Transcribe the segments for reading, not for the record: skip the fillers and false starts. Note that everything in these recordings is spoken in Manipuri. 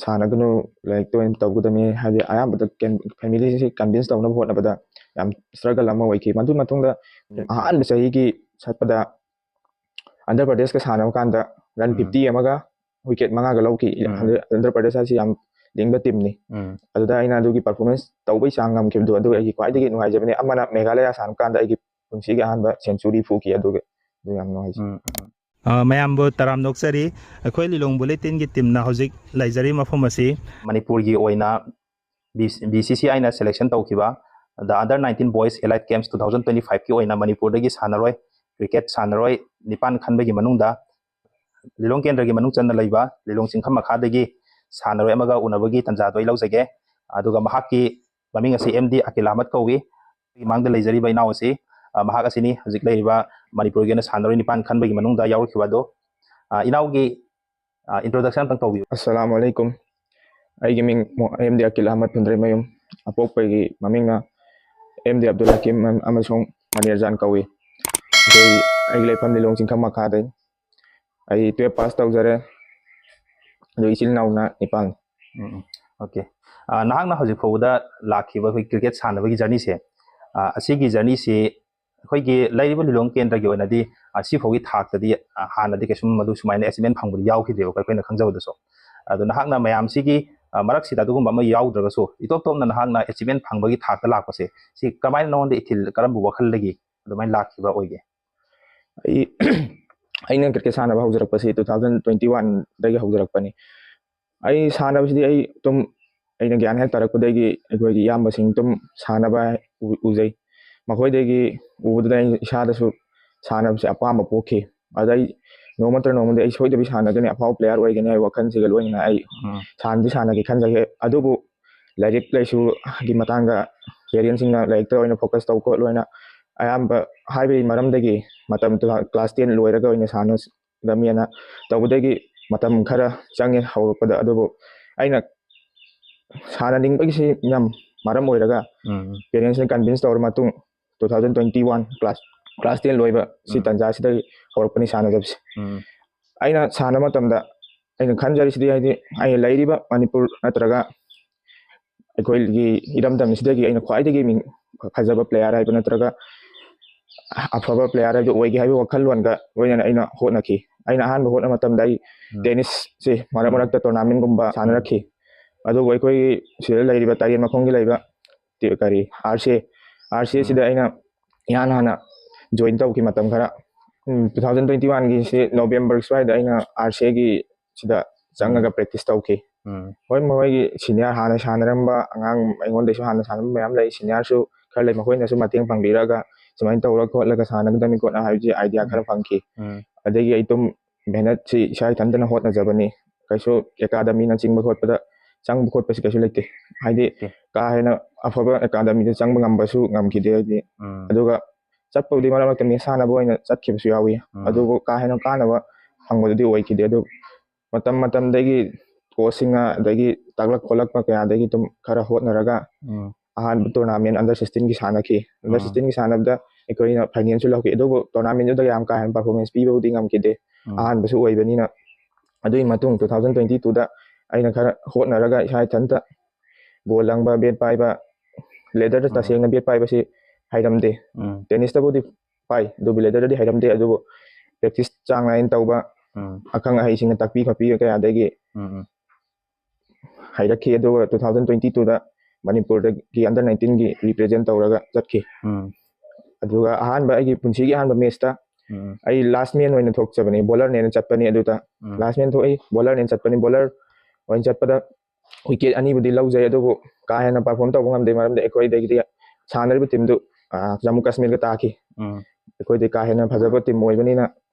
ꯁꯥꯟꯅꯒꯅꯨ ꯂꯥꯏꯔꯤꯛ ꯇꯣꯏꯅ ꯇꯧꯒꯗꯕꯅꯤ ꯍꯥꯏꯕꯗꯤ ꯑꯌꯥꯝꯕꯗ ꯐꯦꯃꯤꯂꯤꯁꯤ ꯀꯟꯚꯤꯟꯁ ꯇꯧꯅꯕ ꯍꯣꯠꯅꯕꯗ ꯌꯥꯝ ꯁ꯭ꯇ꯭ꯔꯒꯜ ꯑꯃ ꯑꯣꯏꯈꯤ ꯃꯗꯨ ꯃꯇꯨꯡꯗ ꯑꯍꯥꯟꯕ ꯆꯍꯤꯒꯤ ꯆꯠꯄꯗ ꯑꯟꯙ꯭ꯔ ꯄ꯭ꯔꯗꯦꯁꯀ ꯁꯥꯟꯅꯕ ꯀꯥꯟꯗ ꯔꯟ 50 ꯑꯃꯒ ꯋꯤꯀꯦꯠ 5ꯒ ꯂꯧꯈꯤ ꯑꯟꯙ꯭ꯔ ꯄ꯭ꯔꯗꯦꯁ ꯍꯥꯏꯁꯤ ꯌꯥꯝ ꯂꯤꯡꯕ ꯇꯤꯝꯅꯤ ꯑꯗꯨꯗ ꯑꯩꯅ ꯑꯗꯨꯒꯤ ꯄꯔꯐꯣꯔꯃꯦꯟꯁ ꯇꯧꯕꯩ ꯆꯥꯡ ꯉꯝꯈꯤꯕꯗꯣ ꯑꯗꯨ ꯑꯩꯒꯤ ꯈ꯭ꯋꯥꯏꯗꯒꯤ ꯅꯨꯡꯉꯥꯏꯖꯕꯅꯤ ꯑꯃꯅ ꯃꯦꯘꯥꯂꯌꯥ ꯁꯥꯟꯅꯕ ꯀꯥꯟꯗ ꯑꯩꯒꯤ ꯄꯨꯟꯁꯤꯒꯤ ꯑꯍꯥꯟꯕ ꯁꯦꯟꯆꯨꯔꯤ ꯐꯨꯈꯤ ꯑꯗꯨꯒ ꯑꯗꯨ ꯌꯥꯝ ꯅꯨꯡꯉꯥꯏꯖꯩ ꯃꯌꯥꯝꯕꯨ ꯇꯔꯥꯝ ꯅꯣꯛꯆꯔꯤ ꯑꯩꯈꯣꯏ ꯂꯤꯂꯣꯡ ꯕꯨꯂꯦꯇꯤꯟꯒꯤ ꯇꯤꯝꯅ ꯍꯧꯖꯤꯛ ꯂꯩꯖꯔꯤ ꯃꯐꯝ ꯑꯁꯤ ꯃꯅꯤꯄꯨꯔꯒꯤ ꯑꯣꯏꯅ BCCIꯅ ꯁꯦꯂꯦꯛꯁꯟ ꯇꯧꯈꯤꯕ ꯗ ꯑꯟꯗꯔ 19 ꯕꯣꯏꯁ ꯑꯦꯂꯥꯏꯠ ꯒꯦꯝꯁ 2025ꯀꯤ ꯑꯣꯏꯅ ꯃꯅꯤꯄꯨꯔꯗꯒꯤ ꯁꯥꯟꯅꯔꯣꯏ ꯀ꯭ꯔꯤꯀꯦꯠ ꯁꯥꯟꯅꯔꯣꯏ 9 ꯈꯟꯕꯒꯤ ꯃꯅꯨꯡꯗ ꯂꯤꯂꯣꯡ ꯀꯦꯟꯗ꯭ꯔꯒꯤ ꯃꯅꯨꯡ ꯆꯟꯅ ꯂꯩꯕ ꯂꯤꯂꯣꯡ ꯆꯤꯡꯈꯝ ꯃꯈꯥꯗꯒꯤ ꯁꯥꯟꯅꯔꯣꯏ ꯑꯃꯒ ꯎꯅꯕꯒꯤ ꯇꯟꯖꯥꯗꯣ ꯑꯩ ꯂꯧꯖꯒꯦ ꯑꯗꯨꯒ ꯃꯍꯥꯛꯀꯤ ꯃꯃꯤꯡ ꯑꯁꯤ MD ꯑꯀꯤꯜ ꯑꯍꯃꯗ ꯀꯧꯏ ꯃꯥꯡꯗ ꯂꯩꯖꯔꯤꯕ ꯏꯅꯥꯎ ꯑꯁꯤ ꯃꯍꯥꯛ ꯑꯁꯤꯅꯤ ꯍꯧꯖꯤꯛ ꯂꯩꯔꯤꯕ ꯃꯅꯤꯄꯨꯔꯒꯤ ꯑꯣꯏꯅ ꯁꯥꯟꯅꯔꯣꯏ 9 ꯈꯟꯕꯒꯤ ꯃꯅꯨꯡꯗ ꯌꯥꯎꯔꯛꯈꯤꯕ ꯑꯗꯣ ꯏꯅꯥꯎꯒꯤ introduction ꯑꯝꯇꯪ ꯇꯧꯕꯤꯌꯨ ꯑꯁꯁꯂꯥꯃꯨ ꯑꯂꯩꯀꯨꯝ ꯑꯩꯒꯤ ꯃꯤꯡ MD ꯑꯀꯤꯜ ꯑꯍꯃꯗ ꯐꯨꯟꯗ꯭ꯔꯩꯃꯌꯨꯝ ꯑꯄꯣꯛꯄꯒꯤ ꯃꯃꯤꯡꯅ MD ꯑꯕꯗꯨꯜ ꯍꯀꯤꯝ ꯑꯃꯁꯨꯡ ꯃꯅꯤꯔꯖꯥꯟ ꯀꯧꯏ ꯑꯩꯒꯤ ꯂꯩꯐꯝ ꯂꯤꯂꯣꯡ ꯆꯤꯡꯈꯝ ꯃꯈꯥꯗꯩ ꯑꯩ 12 ꯄꯥꯁ ꯇꯧꯖꯔꯦ ꯑꯗꯨ ꯏꯆꯤꯜ ꯏꯅꯥꯎꯅ 9 ꯑꯣꯀꯦ ꯅꯍꯥꯛꯅ ꯍꯧꯖꯤꯛ ꯐꯥꯎꯕꯗ ꯂꯥꯛꯈꯤꯕ ꯑꯩꯈꯣꯏ ꯀ꯭ꯔꯤꯀꯦꯠ ꯁꯥꯟꯅꯕꯒꯤ ꯖꯔꯅꯤꯁꯦ ꯑꯁꯤꯒꯤ ꯖꯔꯅꯤꯁꯤ ꯑꯩꯈꯣꯏꯒꯤ ꯂꯩꯔꯤꯕ ꯂꯤꯂꯣꯡ ꯀꯦꯟꯗ꯭ꯔꯒꯤ ꯑꯣꯏꯅꯗꯤ ꯑꯁꯤꯐꯥꯎꯒꯤ ꯊꯥꯛꯇꯗꯤ ꯍꯥꯟꯅꯗꯤ ꯀꯩꯁꯨꯝ ꯃꯗꯨ ꯁꯨꯃꯥꯏꯅ ꯑꯦꯆꯤꯞꯃꯦꯟ ꯐꯪꯕꯗꯤ ꯌꯥꯎꯈꯤꯗꯦꯕ ꯑꯩꯈꯣꯏꯅ ꯈꯪꯖꯕꯗꯁꯨ ꯑꯗꯣ ꯅꯍꯥꯛꯅ ꯃꯌꯥꯝꯁꯤꯒꯤ ꯃꯔꯛꯁꯤꯗ ꯑꯗꯨꯒꯨꯝꯕ ꯑꯃ ꯌꯥꯎꯗ꯭ꯔꯒꯁꯨ ꯏꯇꯣꯞ ꯇꯣꯞꯅ ꯅꯍꯥꯛꯅ ꯑꯦꯆꯤꯞꯃꯦꯟ ꯐꯪꯕꯒꯤ ꯊꯥꯛꯇ ꯂꯥꯛꯄꯁꯦ ꯁꯤ ꯀꯃꯥꯏꯅ ꯅꯉꯣꯟꯗ ꯏꯊꯤꯜ ꯀꯔꯝꯕ ꯋꯥꯈꯜꯗꯒꯤ ꯑꯗꯨꯃꯥꯏꯅ ꯂꯥꯛꯈꯤꯕ ꯑꯣꯏꯒꯦ ꯑꯩꯅ ꯀ꯭ꯔꯤꯀꯦꯠ ꯁꯥꯟꯅꯕ ꯍꯧꯖꯔꯛꯄꯁꯤ 2021 ꯍꯧꯖꯔꯛꯄꯅꯤ ꯑꯩ ꯁꯥꯟꯅꯕꯁꯤꯗꯤ ꯑꯩ ꯑꯗꯨꯝ ꯑꯩꯅ ꯒ꯭ꯌꯥꯟ ꯍꯦꯛ ꯇꯥꯔꯛꯄꯗꯒꯤ ꯑꯩꯈꯣꯏꯒꯤ ꯏꯌꯥꯝꯕꯁꯤꯡ ꯑꯗꯨꯝ ꯁꯥꯟꯅꯕ ꯎꯖꯩ ꯃꯈꯣꯏꯗꯒꯤ ꯎꯕꯗꯨꯗ ꯑꯩ ꯏꯁꯥꯗꯁꯨ ꯁꯥꯟꯅꯕꯁꯦ ꯑꯄꯥꯝꯕ ꯄꯣꯛꯈꯤ ꯑꯗ ꯑꯩ ꯅꯣꯡꯃꯗꯤ ꯑꯩ ꯁꯣꯏꯗꯕꯤ ꯁꯥꯟꯅꯒꯅꯤ ꯑꯐꯥꯎꯕ ꯄ꯭ꯂꯦꯌꯥꯔ ꯑꯣꯏꯒꯅꯤ ꯍꯥꯏꯕ ꯋꯥꯈꯜꯁꯤꯒ ꯂꯣꯏꯅꯅ ꯑꯩ ꯁꯥꯟꯅꯒꯦ ꯈꯟꯖꯒꯦ ꯑꯗꯨꯕꯨ ꯂꯥꯏꯔꯤꯛ ꯂꯥꯏꯁꯨꯒꯤ ꯃꯇꯥꯡꯗ ꯄꯦꯔꯦꯟꯁꯁꯤꯡꯅ ꯂꯥꯏꯔꯤꯛꯇ ꯑꯣꯏꯅ ꯐꯣꯀꯁ ꯇꯧ ꯈꯣꯠꯂꯣꯏꯅ ꯑꯌꯥꯝꯕ ꯍꯥꯏꯕꯒꯤ ꯃꯔꯝꯗꯒꯤ ꯃꯇꯝ ꯀ꯭ꯂꯥꯁ 10 ꯂꯣꯏꯔꯒ ꯑꯣꯏꯅ ꯁꯥꯟꯅꯒꯗꯕꯅꯦꯅ ꯇꯧꯕꯗꯒꯤ ꯃꯇꯝ ꯈꯔ ꯆꯪꯉꯦ ꯍꯧꯔꯛꯄꯗ ꯑꯗꯨꯕꯨ ꯑꯩꯅ ꯁꯥꯟꯅꯅꯤꯡꯕꯒꯤꯁꯤ ꯌꯥꯝ ꯃꯔꯝ ꯑꯣꯏꯔꯒ ꯄꯦꯔꯦꯟꯁꯅ ꯀꯟꯚꯤꯟꯁ ꯇꯧꯔ ꯃꯇꯨꯡ 2021 ꯀ꯭ꯂꯥꯁ 10 ꯂꯣꯏꯕ ꯁꯤ ꯇꯟꯖꯥꯁꯤꯗꯒꯤ ꯍꯧꯔꯛꯄꯅꯤ ꯁꯥꯟꯅꯖꯕꯁꯦ ꯑꯩꯅ ꯁꯥꯟꯅꯕ ꯃꯇꯝꯗ ꯑꯩꯅ ꯈꯟꯖꯔꯤꯁꯤꯗꯤ ꯍꯥꯏꯗꯤ ꯑꯩꯅ ꯂꯩꯔꯤꯕ ꯃꯅꯤꯄꯨꯔ ꯅꯠꯇ꯭ꯔꯒ ꯑꯩꯈꯣꯏꯒꯤ ꯏꯔꯝꯗꯝꯁꯤꯗꯒꯤ ꯑꯩꯅ ꯈ꯭ꯋꯥꯏꯗꯒꯤ ꯐꯖꯕ ꯄ꯭ꯂꯦꯌꯥꯔ ꯍꯥꯏꯕ ꯅꯠꯇ꯭ꯔꯒ ꯑꯐꯕ ꯄ꯭ꯂꯦꯌꯥꯔ ꯍꯥꯏꯕꯗꯨ ꯑꯣꯏꯒꯦ ꯍꯥꯏꯕ ꯋꯥꯈꯜꯂꯣꯟꯒ ꯂꯣꯏꯅꯅ ꯑꯩꯅ ꯍꯣꯠꯅꯈꯤ ꯑꯩꯅ ꯑꯍꯥꯟꯕ ꯍꯣꯠꯅꯕ ꯃꯇꯝꯗ ꯑꯩ ꯇꯦꯅꯤꯁꯁꯤ ꯃꯔꯛ ꯃꯔꯛꯇ ꯇꯣꯔꯅꯥꯃꯦꯟꯒꯨꯝꯕ ꯁꯥꯟꯅꯔꯛꯈꯤ ꯑꯗꯨꯕꯨ ꯑꯩꯈꯣꯏꯒꯤ ꯁꯤꯗ ꯂꯩꯔꯤꯕ ꯇꯔꯦꯠ ꯃꯈꯣꯡꯒꯤ ꯂꯩꯕ RCA ꯁꯤꯗ ꯑꯩꯅ ꯏꯍꯥꯟ ꯍꯥꯟꯅ ꯖꯣꯏꯟ ꯇꯧꯈꯤ ꯃꯇꯝ ꯈꯔ 2021ꯒꯤꯁꯤ ꯅꯣꯕꯦꯝꯕꯔ ꯁ꯭ꯋꯥꯏꯗ ꯑꯩꯅ RCAꯒꯤ ꯁꯤꯗ ꯆꯪꯉꯒ ꯄ꯭ꯔꯦꯛꯇꯤꯁ ꯇꯧꯈꯤ ꯍꯣꯏ ꯃꯣꯏꯒꯤ ꯁꯤꯅꯤꯌꯔ ꯍꯥꯟꯅ ꯁꯥꯟꯅꯔꯝꯕ ꯑꯉꯥꯡ ꯑꯩꯉꯣꯟꯗꯁꯨ ꯍꯥꯟꯅ ꯁꯥꯟꯅꯔꯝꯕ ꯃꯌꯥꯝ ꯂꯩ ꯁꯤꯅꯤꯌꯔꯁꯨ ꯈꯔ ꯂꯩ ꯃꯈꯣꯏꯅꯁꯨ ꯃꯇꯦꯡ ꯄꯥꯡꯕꯤꯔꯒ ꯁꯨꯃꯥꯏꯅ ꯇꯧꯔ ꯈꯣꯠꯂꯒ ꯁꯥꯟꯅꯒꯗꯕꯅꯤ ꯈꯣꯠꯅ ꯍꯥꯏꯕꯁꯤ ꯑꯥꯏꯗꯤꯌꯥ ꯈꯔ ꯐꯪꯈꯤ ꯑꯗꯒꯤ ꯑꯩ ꯑꯗꯨꯝ ꯃꯦꯍꯅꯠꯁꯤ ꯏꯁꯥ ꯏꯊꯟꯇꯅ ꯍꯣꯠꯅꯖꯕꯅꯤ ꯀꯩꯁꯨ ꯑꯦꯀꯥꯗꯃꯤꯅ ꯆꯤꯡꯕ ꯈꯣꯠꯄꯗ ꯆꯪꯕ ꯈꯣꯠꯄꯁꯤ ꯀꯩꯁꯨ ꯂꯩꯇꯦ ꯍꯥꯏꯗꯤ ꯀꯥ ꯍꯦꯟꯅ ꯑꯐꯕ ꯑꯦꯀꯥꯗꯃꯤꯗ ꯆꯪꯕ ꯉꯝꯕꯁꯨ ꯉꯝꯈꯤꯗꯦ ꯍꯥꯏꯗꯤ ꯑꯗꯨꯒ ꯆꯠꯄꯕꯨꯗꯤ ꯃꯔꯛ ꯃꯔꯛꯇ ꯃꯦꯠꯁ ꯁꯥꯟꯅꯕ ꯑꯣꯏꯅ ꯆꯠꯈꯤꯕꯁꯨ ꯌꯥꯎꯏ ꯑꯗꯨꯕꯨ ꯀꯥ ꯍꯦꯟꯅ ꯀꯥꯟꯅꯕ ꯐꯪꯕꯗꯨꯗꯤ ꯑꯣꯏꯈꯤꯗꯦ ꯑꯗꯨ ꯃꯇꯝꯗꯒꯤ ꯀꯣꯆꯁꯤꯡꯅ ꯑꯗꯒꯤ ꯇꯥꯛꯂꯛ ꯈꯣꯠꯂꯛꯄ ꯀꯌꯥꯗꯒꯤ ꯑꯗꯨꯝ ꯈꯔ ꯍꯣꯠꯅꯔꯒ ꯑꯍꯥꯟꯕ ꯇꯣꯔꯅꯥꯃꯦꯟ ꯑꯟꯗꯔ 16ꯒꯤ ꯁꯥꯟꯅꯈꯤ ꯑꯟꯗꯔ 16ꯒꯤ ꯁꯥꯟꯅꯕꯗ ꯑꯩꯈꯣꯏꯅ ꯐꯥꯏꯅꯦꯜꯁꯨ ꯂꯧꯈꯤ ꯑꯗꯨꯕꯨ ꯇꯣꯔꯅꯥꯃꯦꯟꯗꯨꯗ ꯌꯥꯝ ꯀꯥ ꯍꯦꯟꯅ ꯄꯔꯐꯣꯔꯃꯦꯟꯁ ꯄꯤꯕꯕꯨꯗꯤ ꯉꯝꯈꯤꯗꯦ ꯑꯍꯥꯟꯕꯁꯨ ꯑꯣꯏꯕꯅꯤꯅ ꯑꯗꯨꯒꯤ ꯃꯇꯨꯡ 2022ꯗ ꯑꯩꯅ ꯈꯔ ꯍꯣꯠꯅꯔꯒ ꯏꯁꯥ ꯏꯊꯟꯇ ꯕꯣꯜ ꯂꯪꯕ ꯕꯦꯠ ꯄꯥꯏꯕ ꯂꯦꯗꯔꯗ ꯇꯁꯦꯡꯅ ꯕꯦꯠ ꯄꯥꯏꯕꯁꯤ ꯍꯩꯔꯝꯗꯦ ꯇꯦꯅꯤꯁꯇꯕꯨꯗꯤ ꯄꯥꯏ ꯑꯗꯨꯕꯨ ꯂꯦꯗꯔꯗꯗꯤ ꯍꯩꯔꯝꯗꯦ ꯑꯗꯨꯕꯨ ꯄ꯭ꯔꯦꯛꯇꯤꯁ ꯆꯥꯡ ꯅꯥꯏꯅ ꯇꯧꯕ ꯑꯈꯪ ꯑꯍꯩꯁꯤꯡꯅ ꯇꯥꯛꯄꯤ ꯈꯣꯠꯄꯤ ꯀꯌꯥꯗꯒꯤ ꯍꯩꯔꯛꯈꯤ ꯑꯗꯨꯒ 2022ꯗ ꯃꯅꯤꯄꯨꯔꯗꯒꯤ ꯑꯟꯗꯔ 19ꯒꯤ ꯔꯤꯄ꯭ꯔꯖꯦꯟ ꯇꯧꯔꯒ ꯆꯠꯈꯤ ꯑꯗꯨꯒ ꯑꯍꯥꯟꯕ ꯑꯩꯒꯤ ꯄꯨꯟꯁꯤꯒꯤ ꯑꯍꯥꯟꯕ ꯃꯦꯠꯁꯇ ꯑꯩ ꯂꯥꯁ ꯃꯦꯟ ꯑꯣꯏꯅ ꯊꯣꯛꯆꯕꯅꯤ ꯕꯣꯂꯔꯅꯦꯅ ꯆꯠꯄꯅꯤ ꯑꯗꯨꯗ ꯂꯥꯁ ꯃꯦꯟ ꯊꯣꯛꯏ ꯕꯣꯂꯔꯅꯦꯅ ꯆꯠꯄꯅꯤ ꯕꯣꯂꯔ ꯑꯣꯏꯅ ꯆꯠꯄꯗ ꯋꯤꯀꯦꯠ 2ꯕꯨꯗꯤ ꯂꯧꯖꯩ ꯑꯗꯨꯕꯨ ꯀꯥ ꯍꯦꯟꯅ ꯄꯔꯐꯣꯔꯝ ꯇꯧꯕ ꯉꯝꯗꯦ ꯃꯔꯝꯗꯤ ꯑꯩꯈꯣꯏꯗꯒꯤꯗꯤ ꯁꯥꯟꯅꯔꯤꯕ ꯇꯤꯝꯗꯨ ꯖम्मू ꯀश्मीꯔꯒ ꯇꯥꯈꯤ ꯑꯩꯈꯣꯏꯗꯤ ꯀꯥ ꯍꯦꯟꯅ ꯐꯖꯕ ꯇꯤꯝ ꯑꯣꯏꯕꯅꯤꯅ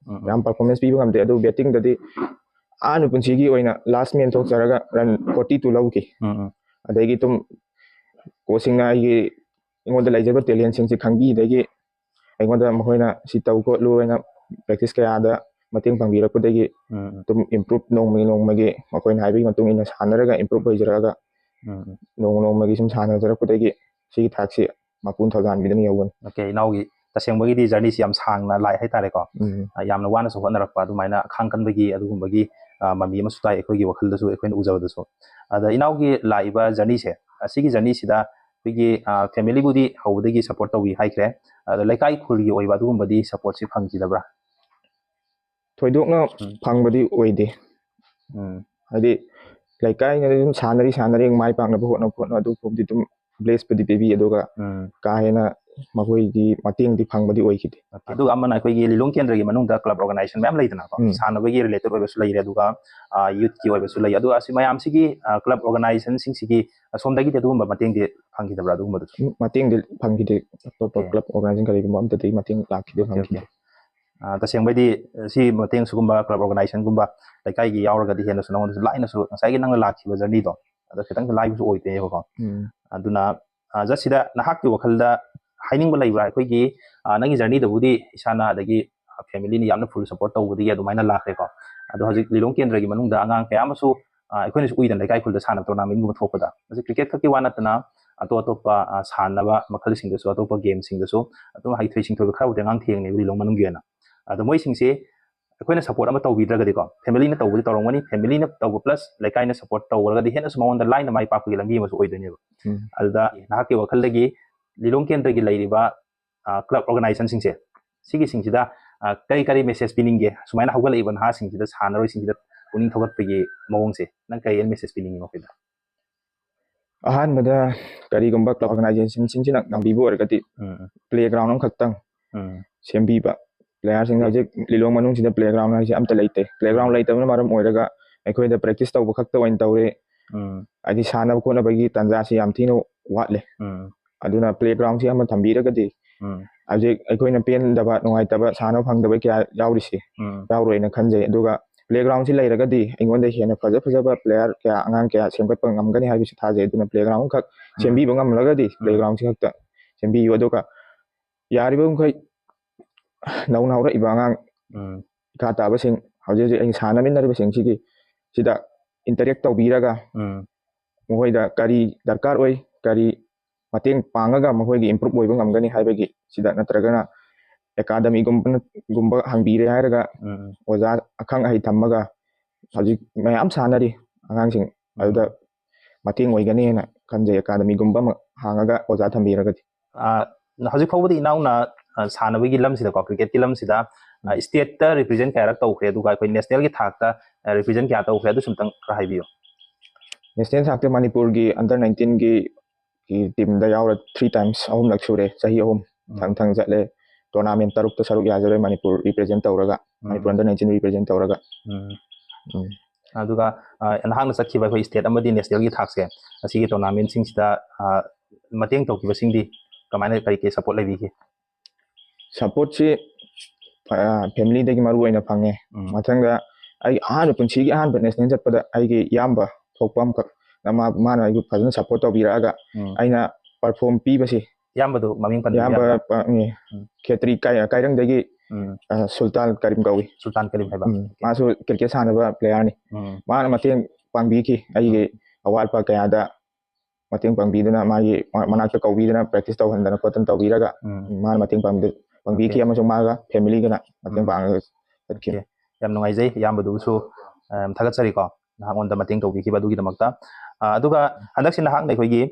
ꯌꯥꯝ ꯄꯔꯐꯣꯔꯃꯦꯟꯁ ꯄꯤꯕ ꯉꯝꯗꯦ ꯑꯗꯨ ꯕꯦꯠꯇꯤꯡꯗꯗꯤ ꯑꯍꯥꯟꯕ ꯄꯨꯟꯁꯤꯒꯤ ꯑꯣꯏꯅ ꯂꯥꯁ ꯃꯦꯟ ꯊꯣꯛꯆꯔꯒ ꯔꯟ 42 ꯂꯧꯈꯤ ꯑꯗꯒꯤ ꯑꯗꯨꯝ ꯀꯣꯆꯁꯤꯡꯅ ꯑꯩꯉꯣꯟꯗ ꯂꯩꯖꯕ ꯇꯦꯂꯦꯟꯁꯤꯡꯁꯤ ꯈꯪꯕꯤꯗꯒꯤ ꯑꯩꯉꯣꯟꯗ ꯃꯈꯣꯏꯅ ꯁꯤ ꯇꯧ ꯈꯣꯠꯂꯨ ꯍꯥꯏꯅ ꯄ꯭ꯔꯦꯛꯇꯤꯁ ꯀꯌꯥꯗ ꯃꯇꯦꯡ ꯄꯥꯡꯕꯤꯔꯛꯄꯗꯒꯤ ꯑꯗꯨꯝ ꯏꯝꯄ꯭ꯔꯨꯞ ꯅꯣꯡꯃꯒꯤ ꯃꯈꯣꯏꯅ ꯍꯥꯏꯕꯒꯤ ꯃꯇꯨꯡ ꯏꯟꯅ ꯁꯥꯟꯅꯔꯒ ꯏꯝꯄ꯭ꯔꯨꯞ ꯑꯣꯏꯖꯔꯛꯑꯒ ꯅꯣꯡꯃꯒꯤ ꯁꯨꯝ ꯁꯥꯟꯅꯖꯔꯛꯄꯗꯒꯤ ꯁꯤꯒꯤ ꯊꯥꯛꯁꯤ ꯃꯄꯨꯡ ꯊꯧꯖꯥꯟꯕꯤꯗꯨꯅ ꯌꯧꯕꯅꯤ ꯑꯣꯀꯦ ꯏꯅꯥꯎꯒꯤ ꯇꯁꯦꯡꯕꯒꯤꯗꯤ ꯖꯔꯅꯤꯁꯤ ꯌꯥꯝ ꯁꯥꯡꯅ ꯂꯥꯛꯑꯦ ꯍꯥꯏꯇꯥꯔꯦꯀꯣ ꯌꯥꯝꯅ ꯋꯥꯅꯁꯨ ꯍꯣꯠꯅꯔꯛꯄ ꯑꯗꯨꯃꯥꯏꯅ ꯈꯥꯡ ꯀꯟꯕꯒꯤ ꯑꯗꯨꯒꯨꯝꯕꯒꯤ ꯃꯃꯤ ꯑꯃꯁꯨ ꯇꯥꯏ ꯑꯩꯈꯣꯏꯒꯤ ꯋꯥꯈꯜꯗꯁꯨ ꯑꯩꯈꯣꯏꯅ ꯎꯖꯕꯗꯁꯨ ꯑꯗ ꯏꯅꯥꯎꯒꯤ ꯂꯥꯛꯏꯕ ꯖꯔꯅꯤꯁꯦ ꯑꯁꯤꯒꯤ ꯖꯔꯅꯤꯁꯤꯗ ꯑꯩꯈꯣꯏꯒꯤ ꯐꯦꯃꯤꯂꯤꯕꯨꯗꯤ ꯍꯧꯕꯗꯒꯤ ꯁꯞꯄꯣꯔꯠ ꯇꯧꯕꯤ ꯍꯥꯏꯈ꯭ꯔꯦ ꯑꯗ ꯂꯩꯀꯥꯏ ꯈꯨꯜꯒꯤ ꯑꯣꯏꯕ ꯑꯗꯨꯒꯨꯝꯕꯗꯤ ꯁꯞꯄꯣꯔꯠꯁꯤ ꯐꯪꯈꯤꯗꯕ꯭ꯔꯥ? ꯊꯣꯏꯗꯣꯛꯅ ꯐꯪꯕꯗꯤ ꯑꯣꯏꯗꯦ ꯍꯥꯏꯗꯤ ꯂꯩꯀꯥꯏꯅ ꯑꯗꯨꯝ ꯁꯥꯟꯅꯔꯤ ꯃꯥꯏ ꯄꯥꯛꯅꯕ ꯍꯣꯠꯅ ꯑꯗꯨ ꯐꯥꯎꯗꯤ ꯑꯗꯨꯝ ꯕ꯭ꯂꯦꯁꯄꯨꯗꯤ ꯄꯤꯕꯤ ꯑꯗꯨꯒ ꯀꯥ ꯍꯦꯟꯅ ꯃꯈꯣꯏꯒꯤ ꯃꯇꯦꯡꯗꯤ ꯐꯪꯕꯗꯤ ꯑꯣꯏꯈꯤꯗꯦ ꯑꯗꯨꯒ ꯑꯃꯅ ꯑꯩꯈꯣꯏꯒꯤ ꯂꯤꯂꯣꯡ ꯀꯦꯟꯗ꯭ꯔꯒꯤ ꯃꯅꯨꯡꯗ ꯀ꯭ꯂꯕ ꯑꯣꯔꯒꯅꯥꯏꯖꯦꯁꯟ ꯃꯌꯥꯝ ꯂꯩꯗꯅꯀꯣ ꯁꯥꯟꯅꯕꯒꯤ ꯔꯤꯂꯦꯇꯦꯗ ꯑꯣꯏꯕꯁꯨ ꯂꯩꯔꯦ ꯑꯗꯨꯒ ꯌꯨꯠꯀꯤ ꯑꯣꯏꯕꯁꯨ ꯂꯩ ꯑꯗꯨꯒ ꯑꯁꯤ ꯃꯌꯥꯝꯁꯤꯒꯤ ꯀ꯭ꯂꯕ ꯑꯣꯔꯒꯅꯥꯏꯖꯦꯁꯟꯁꯤꯡꯁꯤꯒꯤ ꯑꯁꯣꯝꯗꯒꯤꯗꯤ ꯑꯗꯨꯒꯨꯝꯕ ꯃꯇꯦꯡꯗꯤ ꯐꯪꯈꯤꯗꯕ꯭ꯔꯥ ꯑꯗꯨꯒꯨꯝꯕꯗꯨꯁꯨ? ꯃꯇꯦꯡꯗꯤ ꯐꯪꯈꯤꯗꯦ ꯑꯇꯣꯞꯄ ꯀ꯭ꯂꯕ ꯑꯣꯔꯒꯅꯥꯏꯖꯦꯁꯟ ꯀꯔꯤꯒꯨꯝꯕ ꯑꯝꯇꯗꯤ ꯃꯇꯦꯡ ꯂꯥꯛꯈꯤꯗꯦ ꯐꯪꯈꯤꯗꯦ ꯇꯁꯦꯡꯕꯩꯗꯤ ꯁꯤ ꯃꯇꯦꯡ ꯁꯤꯒꯨꯝꯕ ꯀ꯭ꯂꯕ ꯑꯣꯔꯒꯅꯥꯏꯖꯦꯁꯟꯒꯨꯝꯕ ꯂꯩꯀꯥꯏꯒꯤ ꯌꯥꯎꯔꯒꯗꯤ ꯍꯦꯟꯅꯁꯨ ꯅꯉꯣꯟꯗꯁꯨ ꯂꯥꯏꯅꯁꯨ ꯉꯁꯥꯏꯒꯤ ꯅꯪꯅ ꯂꯥꯛꯈꯤꯕ ꯖꯔꯅꯤꯗꯣ ꯑꯗꯣ ꯈꯤꯇꯪ ꯂꯥꯏꯕꯁꯨ ꯑꯣꯏꯗꯦꯕꯀꯣ ꯑꯗꯨꯅ ꯖꯁꯁꯤꯗ ꯅꯍꯥꯛꯀꯤ ꯋꯥꯈꯜꯗ ꯍꯥꯏꯅꯤꯡꯕ ꯂꯩꯕ꯭ꯔꯥ ꯑꯩꯈꯣꯏꯒꯤ ꯅꯪꯒꯤ ꯖꯔꯅꯤꯗꯕꯨꯗꯤ ꯏꯁꯥꯅ ꯑꯗꯒꯤ ꯐꯦꯃꯤꯂꯤꯅ ꯌꯥꯝꯅ ꯐꯨꯜ ꯁꯞꯄꯣꯔꯠ ꯇꯧꯕꯗꯒꯤ ꯑꯗꯨꯃꯥꯏꯅ ꯂꯥꯛꯈ꯭ꯔꯦꯀꯣ ꯑꯗꯣ ꯍꯧꯖꯤꯛ ꯂꯤꯂꯣꯡ ꯀꯦꯟꯗ꯭ꯔꯒꯤ ꯃꯅꯨꯡꯗ ꯑꯉꯥꯡ ꯀꯌꯥ ꯑꯃꯁꯨ ꯑꯩꯈꯣꯏꯅꯁꯨ ꯎꯏꯗꯅ ꯂꯩꯀꯥꯏ ꯈꯨꯜꯗ ꯁꯥꯟꯅꯕ ꯇꯣꯔꯅꯥꯃꯦꯟꯒꯨꯝꯕ ꯊꯣꯛꯄꯗ ꯍꯧꯖꯤꯛ ꯀ꯭ꯔꯤꯀꯦꯠ ꯈꯛꯀꯤ ꯋꯥ ꯅꯠꯇꯅ ꯑꯇꯣꯞꯄ ꯁꯥꯟꯅꯕ ꯃꯈꯜꯁꯤꯡꯗꯁꯨ ꯑꯇꯣꯞꯄ ꯒꯦꯝꯁꯤꯡꯗꯁꯨ ꯑꯗꯨꯝ ꯍꯩꯊꯣꯏ ꯁꯤꯡꯊꯣꯏꯕ ꯈꯔꯕꯨꯗꯤ ꯑꯉꯥꯡ ꯊꯦꯡꯅꯩꯕ ꯂꯤꯂꯣꯡ ꯃꯅꯨꯡꯒꯤ ꯑꯣꯏꯅ ꯑꯗꯣ ꯃꯣꯏꯁꯤꯡꯁꯦ ꯑꯩꯈꯣꯏꯅ ꯁꯞꯄꯣꯔꯠ ꯑꯃ ꯇꯧꯕꯤꯗ꯭ꯔꯒꯗꯤꯀꯣ ꯐꯦꯃꯤꯂꯤꯅ ꯇꯧꯕꯗꯤ ꯇꯧꯔꯝꯒꯅꯤ ꯐꯦꯃꯤꯂꯤꯅ ꯇꯧꯕ ꯄ꯭ꯂꯁ ꯂꯩꯀꯥꯏꯅ ꯁꯞꯄꯣꯔꯠ ꯇꯧꯔꯒꯗꯤ ꯍꯦꯟꯅꯁꯨ ꯃꯉꯣꯟꯗ ꯂꯥꯏꯅ ꯃꯥꯏ ꯄꯥꯛꯄꯒꯤ ꯂꯝꯕꯤ ꯑꯃꯁꯨ ꯑꯣꯏꯗꯣꯏꯅꯦꯕ ꯑꯗꯨꯗ ꯅꯍꯥꯛꯀꯤ ꯋꯥꯈꯜꯗꯒꯤ ꯂꯤꯂꯣꯡ ꯀꯦꯟꯗ꯭ꯔꯒꯤ ꯂꯩꯔꯤꯕ ꯀ꯭ꯂꯕ ꯑꯣꯔꯒꯅꯥꯏꯖꯦꯁꯟꯁꯤꯡꯁꯦ ꯁꯤꯒꯤꯁꯤꯡꯁꯤꯗ ꯀꯔꯤ ꯃꯦꯁꯦꯖ ꯄꯤꯅꯤꯡꯒꯦ ꯁꯨꯃꯥꯏꯅ ꯍꯧꯒꯠꯂꯛꯏꯕ ꯅꯍꯥꯁꯤꯡꯁꯤꯗ ꯁꯥꯟꯅꯔꯣꯏꯁꯤꯡꯁꯤꯗ ꯄꯨꯛꯅꯤꯡ ꯊꯧꯒꯠꯄꯒꯤ ꯃꯑꯣꯡꯁꯦ ꯅꯪ ꯀꯔꯤ ꯃꯦꯁꯦꯖ ꯄꯤꯅꯤꯡꯉꯤ ꯃꯈꯣꯏꯗ? ꯑꯍꯥꯟꯕꯗ ꯀꯔꯤꯒꯨꯝꯕ ꯀ꯭ꯂꯕ ꯑꯣꯔꯒꯅꯥꯏꯖꯦꯁꯟꯁꯤꯡꯁꯤꯅ ꯉꯝꯕꯤꯕ ꯑꯣꯏꯔꯒꯗꯤ ꯄ꯭ꯂꯦꯒ꯭ꯔꯥꯎꯟ ꯑꯃꯈꯛꯇꯪ ꯁꯦꯝꯕꯤꯕ ꯄ꯭ꯂꯦꯌꯥꯔꯁꯤꯡ ꯍꯧꯖꯤꯛ ꯂꯤꯂꯣꯡ ꯃꯅꯨꯡꯁꯤꯗ ꯄ꯭ꯂꯦꯒ꯭ꯔꯥꯎꯟ ꯍꯥꯏꯁꯦ ꯑꯝꯇ ꯂꯩꯇꯦ ꯄ꯭ꯂꯦꯒ꯭ꯔꯥꯎꯟ ꯂꯩꯇꯕꯅ ꯃꯔꯝ ꯑꯣꯏꯔꯒ ꯑꯩꯈꯣꯏꯗ ꯄ꯭ꯔꯦꯛꯇꯤꯁ ꯇꯧꯕ ꯈꯛꯇ ꯑꯣꯏꯅ ꯇꯧꯔꯦ ꯍꯥꯏꯗꯤ ꯁꯥꯟꯅꯕ ꯈꯣꯠꯅꯕꯒꯤ ꯇꯥꯟꯖꯥꯁꯤ ꯌꯥꯝ ꯊꯤꯅ ꯋꯥꯠꯂꯦ ꯑꯗꯨꯅ ꯄ꯭ꯂꯦꯒ꯭ꯔꯥꯎꯟꯁꯤ ꯑꯃ ꯊꯝꯕꯤꯔꯒꯗꯤ ꯍꯧꯖꯤक ꯑꯩꯈꯣꯏꯅ ꯄꯦꯟꯗꯕ ꯅꯨꯡꯉꯥꯏꯇꯕ ꯁꯥꯟꯅꯕ ꯐꯪꯗꯕ ꯀꯌꯥ ꯌꯥꯎꯔꯤꯁꯤ ꯌꯥꯎꯔꯣꯏꯅ ꯈꯟꯖꯩ ꯑꯗꯨꯒ ꯄ꯭ꯂꯦꯒ꯭ꯔꯥꯎꯟꯁꯤ ꯂꯩꯔꯒꯗꯤ ꯑꯩꯉꯣꯟꯗ ꯍꯦꯟꯅ ꯐꯖꯕ ꯄ꯭ꯂꯦꯌꯥꯔ ꯀꯌꯥ ꯑꯉꯥꯡ ꯀꯌꯥ ꯁꯦꯝꯒꯠꯄ ꯉꯝꯒꯅꯤ ꯍꯥꯏꯕꯁꯤ ꯊꯥꯖꯩ ꯑꯗꯨꯅ ꯄ꯭ꯂꯦꯒ꯭ꯔꯥꯎꯟ ꯈꯛ ꯁꯦꯝꯕꯤꯕ ꯉꯝꯂꯒꯗꯤ ꯄ꯭ꯂꯦꯒ꯭ꯔꯥꯎꯟꯁꯤ ꯈꯛꯇ ꯁꯦꯝꯕꯤꯌꯨ ꯑꯗꯨꯒ ꯌꯥꯔꯤꯕ ꯃꯈꯩ ꯅꯧꯅ ꯍꯧꯔꯛꯏꯕ ꯑꯉꯥꯡ ꯏꯈꯥ ꯇꯥꯕꯁꯤꯡ ꯍꯧꯖꯤꯛ ꯑꯩꯅ ꯁꯥꯟꯅꯃꯤꯟꯅꯔꯤꯕꯁꯤꯡꯁꯤꯒꯤ ꯁꯤꯗ ꯏꯟꯇꯔꯦꯛ ꯇꯧꯕꯤꯔꯒ ꯃꯈꯣꯏꯗ ꯀꯔꯤ ꯗꯔꯀꯥꯔ ꯑꯣꯏ ꯀꯔꯤ ꯃꯇꯦꯡ ꯄꯥꯡꯉꯒ ꯃꯈꯣꯏꯒꯤ ꯏꯝꯄ꯭ꯔꯨꯞ ꯑꯣꯏꯕ ꯉꯝꯒꯅꯤ ꯍꯥꯏꯕꯒꯤ ꯁꯤꯗ ꯅꯠꯇ꯭ꯔꯒꯅ ꯑꯦꯀꯥꯗꯃꯤꯒꯨꯝꯕ ꯍꯥꯡꯕꯤꯔꯦ ꯍꯥꯏꯔꯒ ꯑꯣꯖꯥ ꯑꯈꯪ ꯑꯍꯩ ꯊꯝꯃꯒ ꯍꯧꯖꯤꯛ ꯃꯌꯥꯝ ꯁꯥꯟꯅꯔꯤ ꯑꯉꯥꯡꯁꯤꯡ ꯑꯗꯨꯗ ꯃꯇꯦꯡ ꯑꯣꯏꯒꯅꯤꯅ ꯈꯟꯖꯩ ꯑꯦꯀꯥꯗꯃꯤꯒꯨꯝꯕ ꯑꯃ ꯍꯥꯡꯉꯒ ꯑꯣꯖꯥ ꯊꯝꯕꯤꯔꯒꯗꯤ ꯍꯧꯖꯤꯛ ꯐꯥꯎꯕꯗꯤ ꯏꯅꯥꯎꯅ ꯁꯥꯟꯅꯕꯒꯤ ꯂꯝꯁꯤꯗꯀꯣ ꯀ꯭ꯔꯤꯀꯦꯠꯀꯤ ꯂꯝꯁꯤꯗ ꯁ꯭ꯇꯦꯠꯇ ꯔꯤꯄ꯭ꯔꯖꯦꯟ ꯀꯌꯥꯔꯛ ꯇꯧꯈ꯭ꯔꯦ ꯑꯗꯨꯒ ꯑꯩꯈꯣꯏ ꯅꯦꯁꯅꯦꯜꯒꯤ ꯊꯥꯛꯇ ꯔꯤꯄ꯭ꯔꯖꯦꯟ ꯀꯌꯥ ꯇꯧꯈ꯭ꯔꯦ ꯑꯗꯨꯁꯨ ꯑꯝꯇꯪ ꯈꯔ ꯍꯥꯏꯕꯤꯌꯨ? ꯅꯦꯁꯅꯦꯜ ꯊꯥꯛꯇ ꯃꯅꯤꯄꯨꯔꯒꯤ ꯑꯟꯗꯔ 19ꯒꯤ ꯇꯤꯝꯗ ꯌꯥꯎꯔ 3 times ꯑꯍꯨꯝꯂꯛ ꯁꯨꯔꯦ ꯆꯍꯤ 3 ꯊꯪ ꯆꯠꯂꯦ ꯇꯣꯔꯅꯥꯃꯦꯟ 6ꯇ ꯁꯔꯨꯛ ꯌꯥꯖꯔꯦ ꯃꯅꯤꯄꯨꯔ ꯔꯤꯄ꯭ꯔꯖꯦꯟ ꯇꯧꯔꯒ ꯃꯅꯤꯄꯨꯔ ꯑꯟꯗꯔ 19 ꯔꯤꯄ꯭ꯔꯖꯦꯟ ꯇꯧꯔꯒ ꯑꯗꯨꯒ ꯅꯍꯥꯛꯅ ꯆꯠꯈꯤꯕ ꯑꯩꯈꯣꯏ ꯁ꯭ꯇꯦꯠ ꯑꯃꯗꯤ ꯅꯦꯁꯅꯦꯜꯒꯤ ꯊꯥꯛꯁꯦ ꯑꯁꯤꯒꯤ ꯇꯣꯔꯅꯥꯃꯦꯟꯁꯤꯡꯁꯤꯗ ꯃꯇꯦꯡ ꯇꯧꯈꯤꯕꯁꯤꯡꯗꯤ ꯀꯃꯥꯏꯅ ꯀꯔꯤ ꯁꯞꯄꯣꯔꯠ ꯂꯩꯕꯤꯈꯤ? ꯁꯞꯄꯣꯔꯠꯁꯤ ꯐꯦꯃꯤꯂꯤꯗꯒꯤ ꯃꯔꯨ ꯑꯣꯏꯅ ꯐꯪꯉꯦ ꯃꯊꯪꯗ ꯑꯩ ꯄꯨꯟꯁꯤꯒꯤ ꯑꯍꯥꯟꯕ ꯅꯦꯁꯅꯦꯜ ꯆꯠꯄꯗ ꯑꯩꯒꯤ ꯏꯌꯥꯝꯕ ꯊꯣꯛꯄ ꯑꯃꯈꯛ ꯃꯥꯅ ꯑꯩꯕꯨ ꯐꯖꯅ ꯁꯞꯄꯣꯔꯠ ꯇꯧꯕꯤꯔꯛꯑꯒ ꯑꯩꯅ ꯄꯔꯐꯣꯔꯝ ꯄꯤꯕꯁꯤ ꯏꯌꯥꯝꯕꯗꯨ ꯃꯃꯤꯡ ꯄꯟꯕ ꯏꯌꯥꯝꯕ ꯈꯦꯇ꯭ꯔꯤ ꯀꯥꯏꯔꯪꯗꯒꯤ ꯁꯨꯜꯇꯥꯟ ꯀꯔꯤꯝ ꯀꯧꯏ ꯁꯨꯜꯇꯥꯟ ꯀꯔꯤꯝ ꯍꯥꯏꯕ ꯃꯥꯁꯨ ꯀ꯭ꯔꯤꯀꯦꯠ ꯁꯥꯟꯅꯕ ꯄ꯭ꯂꯦꯌꯥꯔꯅꯤ ꯃꯥꯅ ꯃꯇꯦꯡ ꯄꯥꯡꯕꯤꯈꯤ ꯑꯩꯒꯤ ꯑꯋꯥꯠꯄ ꯀꯌꯥꯗ ꯃꯇꯦꯡ ꯄꯥꯡꯕꯤꯗꯨꯅ ꯃꯥꯒꯤ ꯃꯅꯥꯛꯇ ꯀꯧꯕꯤꯗꯨꯅ ꯄ꯭ꯔꯦꯛꯇꯤꯁ ꯇꯧꯍꯟꯗꯅ ꯈꯣꯠꯇꯅ ꯇꯧꯕꯤꯔꯒ ꯃꯥꯅ ꯃꯇꯦꯡ ꯄꯥꯡꯕꯤꯈꯤ ꯑꯃꯁꯨꯡ ꯃꯥꯒ ꯐꯦꯃꯤꯂꯤꯒꯅ ꯃꯇꯦꯡ ꯄꯥꯡꯉꯒ ꯆꯠꯈꯤ ꯌꯥꯝ ꯅꯨꯡꯉꯥꯏꯖꯩ ꯏꯌꯥꯝꯕꯗꯨꯁꯨ ꯊꯥꯒꯠꯆꯔꯤꯀꯣ ꯅꯍꯥꯛꯉꯣꯟꯗ ꯃꯇꯦꯡ ꯇꯧꯕꯤꯈꯤꯕ ꯑꯗꯨꯒꯤꯗꯃꯛꯇ ꯑꯗꯨꯒ ꯍꯟꯗꯛꯁꯤ ꯅꯍꯥꯛꯅ ꯑꯩꯈꯣꯏꯒꯤ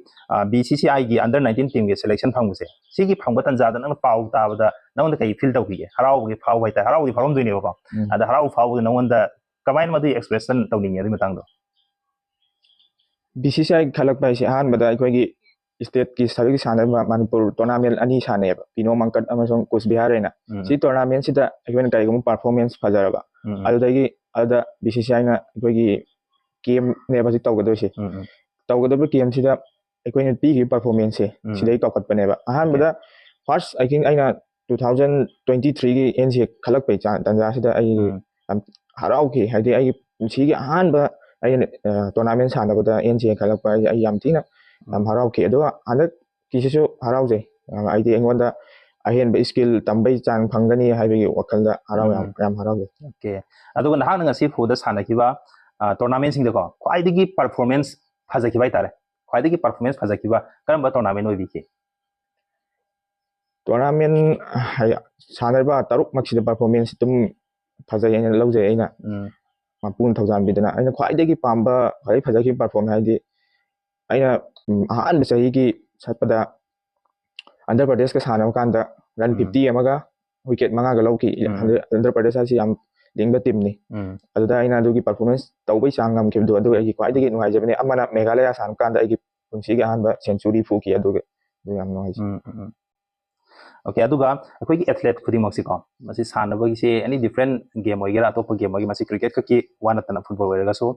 BCCIꯒꯤ ꯑꯟꯗꯔ 19 ꯇꯤꯝꯒꯤ ꯁꯦꯂꯦꯛꯁꯟ ꯐꯪꯕꯁꯦ ꯁꯤꯒꯤ ꯐꯪꯕ ꯇꯟꯖꯥꯗ ꯅꯪꯅ ꯄꯥꯎ ꯇꯥꯕꯗ ꯅꯉꯣꯟꯗ ꯀꯩ ꯐꯤꯜ ꯇꯧꯈꯤꯒꯦ? ꯍꯔꯥꯎꯕꯒꯤ ꯐꯥꯎꯕ ꯍꯥꯏꯇꯥꯔꯦ ꯍꯔꯥꯎꯕꯗꯤ ꯐꯥꯎꯔꯝꯗꯣꯏꯅꯦꯕꯀꯣ ꯑꯗ ꯍꯔꯥꯎꯕ ꯐꯥꯎꯕꯗ ꯅꯉꯣꯟꯗ ꯀꯃꯥꯏꯅ ꯃꯗꯨꯒꯤ ꯑꯦꯛꯁꯄ꯭ꯔꯦꯁꯟ ꯇꯧꯅꯤꯡꯉꯦ ꯑꯗꯨꯒꯤ ꯃꯇꯥꯡꯗꯣ? BCCI ꯈꯜꯂꯛꯄ ꯍꯥꯏꯁꯦ ꯑꯍꯥꯟꯕꯗ ꯑꯩꯈꯣꯏꯒꯤ ꯁ꯭ꯇꯦꯠꯀꯤ ꯁꯔꯨꯛ ꯁꯥꯟꯅꯕ ꯃꯅꯤꯄꯨꯔ ꯇꯣꯔꯅꯥꯃꯦꯟ 2 ꯁꯥꯟꯅꯩꯑꯕ ꯄꯤꯅꯣ ꯃꯪꯀꯠ ꯑꯃꯁꯨꯡ ꯀꯨꯁꯕꯤꯍꯥꯔ ꯍꯥꯏꯅ ꯁꯤ ꯇꯣꯔꯅꯥꯃꯦꯟꯁꯤꯗ ꯑꯩꯈꯣꯏꯅ ꯀꯔꯤꯒꯨꯝꯕ ꯄꯔꯐꯣꯔꯃꯦꯟꯁ ꯐꯖꯔꯕ ꯑꯗꯨꯗ BCCIꯅ ꯑꯩꯈꯣꯏꯒꯤ ꯀꯦꯝꯅꯦꯕ ꯍꯧꯖꯤꯛ ꯇꯧꯒꯗꯣꯏꯁꯦ ꯇꯧꯒꯗꯕ ꯀꯦꯝꯁꯤꯗ ꯑꯩꯈꯣꯏꯅ ꯄꯤꯈꯤꯕ ꯄꯔꯐꯣꯔꯃꯦꯟꯁꯁꯦ ꯁꯤꯗꯩ ꯀꯧꯈꯠꯄꯅꯦꯕ ꯑꯍꯥꯟꯕꯗ ꯐꯥꯔꯁ ꯑꯥꯏ ꯊꯤꯡꯛ ꯑꯩꯅ 2023ꯒꯤ NCAA ꯈꯜꯂꯛꯄꯩ ꯇꯥꯟꯖꯥꯁꯤꯗ ꯑꯩ ꯌꯥꯝ ꯍꯔꯥꯎꯈꯤ ꯍꯥꯏꯗꯤ ꯑꯩꯒꯤ ꯄꯨꯟꯁꯤꯒꯤ ꯑꯍꯥꯟꯕ ꯑꯩꯅ ꯇꯣꯔꯅꯥꯃꯦꯟ ꯁꯥꯟꯅꯕꯗ NCAA ꯈꯜꯂꯛꯄ ꯍꯥꯏꯁꯦ ꯑꯩ ꯌꯥꯝ ꯊꯤꯅ ꯌꯥꯝ ꯍꯔꯥꯎꯈꯤ ꯑꯗꯨꯒ ꯍꯟꯗꯛꯀꯤꯁꯤꯁꯨ ꯍꯔꯥꯎꯖꯩ ꯑꯩꯗꯤ ꯑꯩꯉꯣꯟꯗ ꯑꯍꯦꯟꯕ ꯁ꯭ꯀꯤꯜ ꯇꯝꯕꯩ ꯆꯥꯡ ꯐꯪꯒꯅꯤ ꯍꯥꯏꯕꯒꯤ ꯋꯥꯈꯜꯗ ꯌꯥꯝ ꯍꯔꯥꯎꯖꯩ ꯑꯗꯨꯒ ꯅꯍꯥꯛꯅ ꯉꯁꯤ ꯐꯥꯎꯗ ꯁꯥꯟꯅꯈꯤꯕ ꯇꯣꯔꯅꯥꯃꯦꯟꯁꯤꯡꯗꯀꯣ ꯈ꯭ꯋꯥꯏꯗꯒꯤ ꯄꯔꯐꯣꯔꯃꯦꯟꯁ ꯐꯖꯈꯤꯕ ꯍꯥꯏꯇꯥꯔꯦ ꯈ꯭ꯋꯥꯏꯗꯒꯤ ꯄꯔꯐꯣꯔꯃꯦꯟꯁ ꯐꯖꯈꯤꯕ ꯀꯔꯝꯕ ꯇꯣꯔꯅꯥꯃꯦꯟ ꯑꯣꯏꯕꯤꯈꯤ? ꯇꯣꯔꯅꯥꯃꯦꯟ ꯁꯥꯟꯅꯔꯤꯕ 6ꯃꯛꯁꯤꯗ ꯄꯔꯐꯣꯔꯃꯦꯟꯁ ꯑꯗꯨꯝ ꯐꯖꯩ ꯂꯧꯖꯩ ꯑꯩꯅ ꯃꯄꯨꯅ ꯊꯧꯖꯥꯟꯕꯤꯗꯅ ꯑꯩꯅ ꯈ꯭ꯋꯥꯏꯗꯒꯤ ꯄꯥꯝꯕ ꯈ꯭ꯋꯥꯏꯗꯒꯤ ꯐꯖꯈꯤꯕ ꯄꯔꯐꯣꯔꯃꯦꯟꯁ ꯍꯥꯏꯗꯤ ꯑꯩꯅ ꯑꯍꯥꯟꯕ ꯆꯍꯤꯒꯤ ꯆꯠꯄꯗ ꯑꯟꯙ꯭ꯔ ꯄ꯭ꯔꯗꯦꯁꯀ ꯁꯥꯟꯅꯕ ꯀꯥꯟꯗ ꯔꯟ 50 ꯑꯃꯒ ꯋꯤꯀꯦꯠ 5ꯒ ꯂꯧꯈꯤ ꯑꯟꯙ꯭ꯔ ꯄ꯭ꯔꯗꯦꯁ ꯍꯥꯏꯁꯤ ꯌꯥꯝ ꯂꯤꯡꯕ ꯇꯤꯝꯅꯤ ꯑꯗꯨꯗ ꯑꯩꯅ ꯑꯗꯨꯒꯤ ꯄꯔꯐꯣꯔꯃꯦꯟꯁ ꯇꯧꯕꯩ ꯆꯥꯡ ꯉꯝꯈꯤꯕꯗꯣ ꯑꯗꯨ ꯑꯩꯒꯤ ꯈ꯭ꯋꯥꯏꯗꯒꯤ ꯅꯨꯡꯉꯥꯏꯖꯕꯅꯤ ꯑꯃꯅ ꯃꯦꯘꯥꯂꯌꯥ ꯁꯥꯟꯅꯕ ꯀꯥꯟꯗ ꯑꯩꯒꯤ ꯄꯨꯟꯁꯤꯒꯤ ꯑꯍꯥꯟꯕ ꯁꯦꯟꯆꯨꯔꯤ ꯐꯨꯈꯤ ꯑꯗꯨꯒ ꯑꯗꯨ ꯌꯥꯝ ꯅꯨꯡꯉꯥꯏꯖꯩ ओके अदुगा अखोई एथलेट खुदिमक्सी को मसी सानबगिसे एनी डिफरेंट गेम होइगेरा अतोप गेम होइगे मसी क्रिकेट की वन नतना फुटबॉल होइगा सो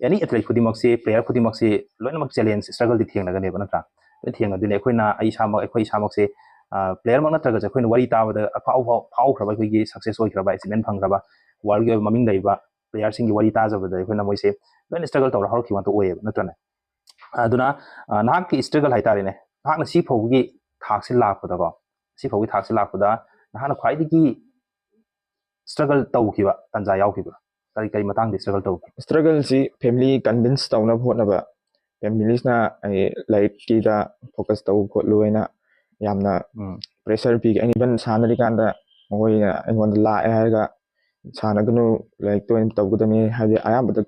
एनी एथलेट खुदिमक्सी प्लेयर खुदिमक्सी लोइनमक चैलेंज स्ट्रगल दि थेंगनगने नत्रा थेंग दिने अखोइना अखोई सामक से प्लेयर मक नत्रगा अखोइना वरी ताबदा फाउ खरबा अखोइगी सक्सेस होइखरबा अचीवमेंट फंगरबा वर्ल्ड के ममिंग लैबा प्लेयर सिंगी वरी ताजबदा अखोइना मोइसे लोइन स्ट्रगल तौर हरखि वंत ओए नत्रने अदुना नाक की स्ट्रगल हाइतारेने नाकना सी फौगी थाकसे लापदको सी फौगी थाकसे लापदा नाकना ख्वाइदगी स्ट्रगल तौखिबा तंजा यावखिबा करी करी मतंग स्ट्रगल तौ स्ट्रगल सी फैमिली कन्विंस तौना होटनबा फैमिलीसना लाइक कीदा फोकस तौ खोलुइना यामना प्रेशर पी एनीवन सानरी कांदा मोइना एंगोन लाए हायगा सानगनु लाइक तो तौगदमी हाबे आयाबदा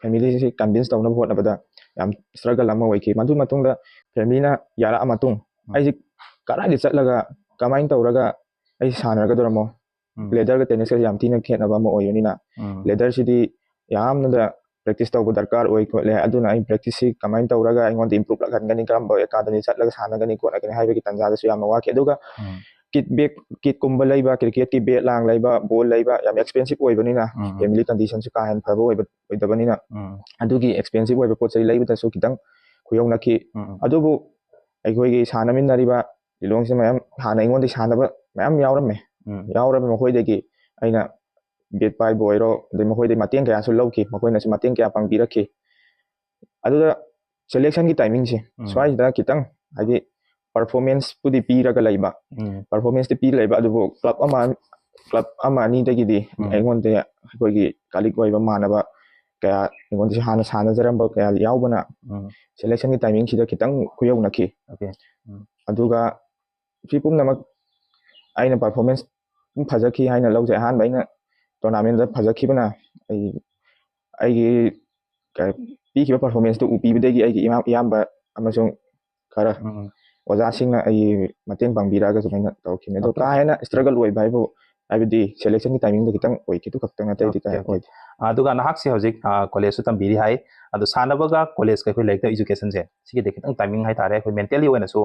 फैमिली से कन्विंस तौना होटनबदा याम स्ट्रगल अमा ओइखि मधु मतुंगदा फैमिलीना यारा अमतुंग आइजि करादि चटलगा कमाइन तौरगा आई सानरगदरमो लेदर का टेनिस याम तीन खेनबा अमा ओइबनिना लेदर सिदी यामनदा प्रैक्टिस तौब दरकार ओइ खोले अदुना आई प्रैक्टिस सि कमाइन तौरगा आइगोन इम्प्रूव लखनगनी करम एकाडमी चटलगा सानगनी कोनगनी हाइबेगी तंजादसु याम वाके अदुगा किट बेक किट कुंबा लैबा क्रिकेट की बेट लांग लैबा बॉल लैबा याम एक्सपेंसिव ओइबनिना फैमिली कंडीशन सु काहन फबो ओइदबनिना अदुगी एक्सपेंसिव ओइबा पोचै लैबदसु कितंग खुयौनखि अदुबु अखोइगी सानमिनरिबा लिलोंसे मयम हाना इंगोंदि सानबा मयम यावरमे यावरमे मखोइदगी अइना बेट पाइबो ओइरो दे मखोइदे मतेंग कयासु लौखि मखोइनासु मतेंग कया पांगबिरखि अदुदा सिलेक्शन की टाइमिंग से स्वाइदा कितंग हाइदि परफॉर्मेंस पुदी पीरगा लैबा परफॉर्मेंस ते पी लैबा अदुबो क्लब अमा नि दगिदि अइगोंदे अखोइगी कालिक ओइबा मानबा कया अइगोंदे हाना सानजरंबा कया यावबना सिलेक्शन की टाइमिंग सिदा कितंग खुयौनखि अदुगा फिपुमनमक आइना परफॉर्मेंस फजखि हाइना लौजे अहानबा आइना टूर्नामेंट दा फजखिबना आइगी पीखिबा परफॉर्मेंस तो उपीबदेगी आइगी इयामबा अमसुंग खरा ओजासिंगना आई मतेंग पांगबिरागा सुमाइना तौखिने तो का हेना स्ट्रगल ओइ भाइबो आइबदी सिलेक्शन की टाइमिंग दा कितंग ओइ कितु खक्तंग अतैदि का ओइ अदुगा नाहक से हजिक कॉलेज सु तंबिरी हाय अदु सानबगा कॉलेज का कोइ लाइक एजुकेशन से सिगे दे कितंग टाइमिंग हाय तारे कोइ मेंटली ओइना सु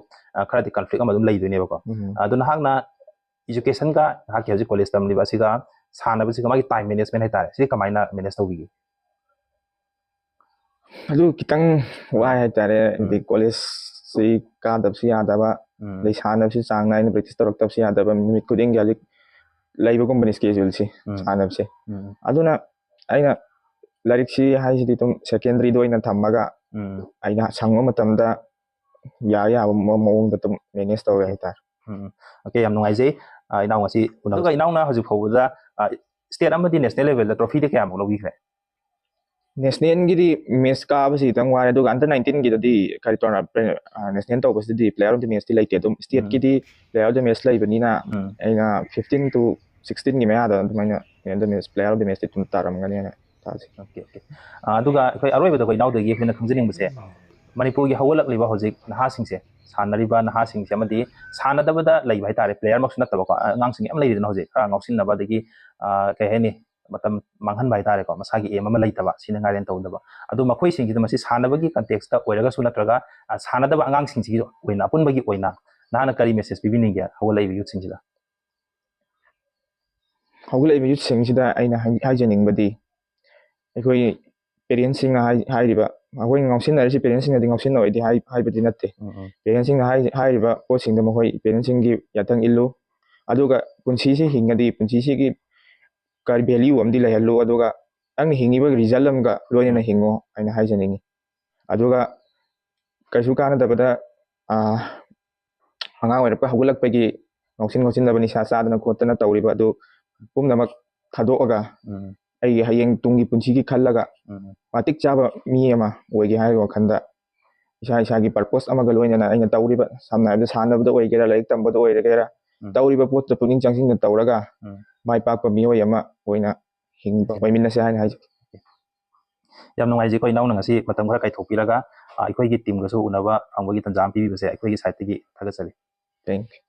खरादि कॉन्फ्लिक्ट अमदुम लैदुनेबको अदु नाहकना एजुकेशन का नाहक हजिक कॉलेज तमलिबा सिगा सानबसिगा मागी टाइम मैनेजमेंट हाय तारे सिगे कमाइना मैनेज तौबिगी अदु कितंग वाय हाय तारे दि कॉलेज से कादबसि यादबा दै सानबसि चांग नाइन प्रैक्टिस तौरक्तबसि यादबा मिनिट खुदिंग हजिक लैबगुम स्केड्यूल से सानबसे अदुना आइना लाइरिक्सी हाइसिदि तुम सेकेंडरी दोइना थम्मगा आइना संगो मतमदा या मओंगदा तुम मैनेज तौवे हाइता ओके याम नुंगाइजे इनाउ ngasi उनगा इनाउना हजु फौबदा स्टेट अमदि नेशनल लेवल दा ट्रॉफी दे कया मो लौगिखरे नेशनल गिदी मैच काबसि तंग वाय अदुगा अंडर 19 गिदि करि टूर्नामेंट नेशनल तौबसि प्लेयर ऑफ द मैच दि लैते तुम स्टेट गिदी प्लेयर ऑफ द मैच लैबनिना आइना 15 to 16 की मयादा तुमैना प्लेयर ऑफ द मैच तुम तारमगनी तासी ओके ओके अदुगा अखोइ अरोइबदा कोइ नाउदगी अखोइना खंजनिंगबसे मणिपुर की हौगलक्लिबा हौजिक नहासिंगसे सानरिबा नहासिंगसे अमदि सानदबदा लैबा हाइतारे प्लेयर मक्स नत्तबको अंगांसिंग याम लैरिदन हौजिक खरा ngauसिनबा दगी कय हेनि मतम मांगहन बाय तारे को मसागी एम अमा लैतबा सिना गारेन तौदबा अदु मखोइ सिंगिद मसी सानबगी कंटेक्स्ट ता ओइरगा सु नत्रगा सानदबा अंगांसिंगसि ओइना अपुनबगी ओइना नाना करी मेसेज पिबिनिंगे हौगलैबि युथसिंगसिदा हौगलैबि युथसिंगसिदा आइना हाइजनिंगबदी अखोइ पेरेंट्सिंग हाइरिबा अखोइ ngauसिनरसि पेरेंट्सिंग दि ngauसिन ओइदि हाइबदि नत्ते पेरेंट्सिंग हाइरिबा पोसिंग द मखोइ पेरेंट्सिंग की यातंग इल्लु अदुगा पुंसीसि हिंगदी पुंसीसि की कार वैल्यू अमदि लैहल्लो अदुगा अंग हिंगिबा रिजल्ट अमगा लोइना हिंगो आइना हाइजनिंगी अदुगा कैसु कानदबदा अंगा ओइरपा हौगलक्पगी ngausin दबनि सा चादना खोतना तौरिबा अदु पुमनमक थादोअगा आई हयेंग तुंगी पुंसीगी खल्लगा मातिक चाबा मी अमा ओइगे हाइ वखंदा इसा इसा की पर्पस अमगा लोइना आइना तौरिबा सामनाबदा सानबदा ओइगेरा लाइक तंबदा ओइरगेरा तौरिबा पोत पुनिंग चांसिंग तौरगा माइ पाकपा मियोय अमा ओइना हिंग ओइमिनसे हाइ ꯌꯥꯝ ꯅꯨꯡꯉꯥꯏꯖꯩ ꯑꯩꯈꯣꯏ ꯏꯅꯥꯎꯅ ꯉꯁꯤ ꯃꯇꯝ ꯈꯔ ꯀꯥꯏꯊꯣꯛꯄꯤꯔꯒ ꯑꯩꯈꯣꯏꯒꯤ ꯇꯤꯝꯒꯁꯨ ꯎꯅꯕ ꯐꯪꯕꯒꯤ ꯇꯥꯟꯖꯥ ꯑꯃ ꯄꯤꯕꯤꯕꯁꯦ ꯑꯩꯈꯣꯏꯒꯤ ꯁꯥꯏꯠꯇꯒꯤ ꯊꯥꯒꯠꯆꯔꯤ Thank you.